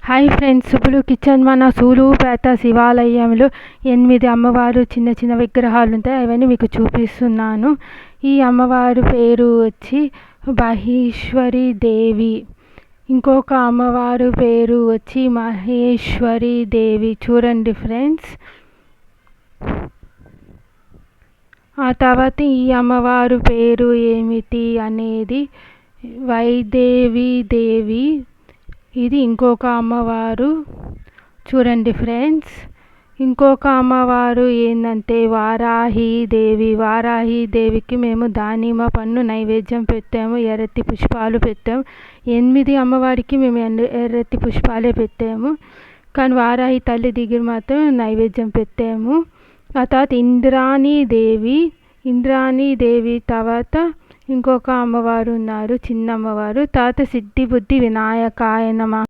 Hi friends, Subbulu kitchen. మన సూలూరుపేట శివాలయంలో 8 అమ్మవారు చిన్న చిన్న విగ్రహాలు ఉంటాయి. అవన్నీ మీకు చూపిస్తున్నాను. ఈ అమ్మవారు పేరు వచ్చి మహేశ్వరి దేవి. ఇంకొక అమ్మవారు పేరు వచ్చి మహేశ్వరి దేవి. చూడండి ఫ్రెండ్స్. ఆ తర్వాత ఈ అమ్మవారు పేరు ఏమిటి అనేది వైదేవి దేవి. ఇది ఇంకొక అమ్మవారు. చూడండి ఫ్రెండ్స్. ఇంకొక అమ్మవారు ఏంటంటే వారాహి దేవి. వారాహి దేవికి మేము దానిమ్మ పండు నైవేద్యం పెట్టాము, ఎర్రటి పుష్పాలు పెట్టాము. 8 అమ్మవారికి మేము ఎర్రటి పుష్పాలే పెట్టాము, కానీ వారాహి తల్లి దగ్గర మాత్రం నైవేద్యం పెట్టాము. ఆ తర్వాత ఇంద్రాణి దేవి తర్వాత ఇంకొక అమ్మవారు ఉన్నారు, చిన్న అమ్మవారు. తర్వాత సిద్ధి బుద్ధి వినాయకాయ నమః.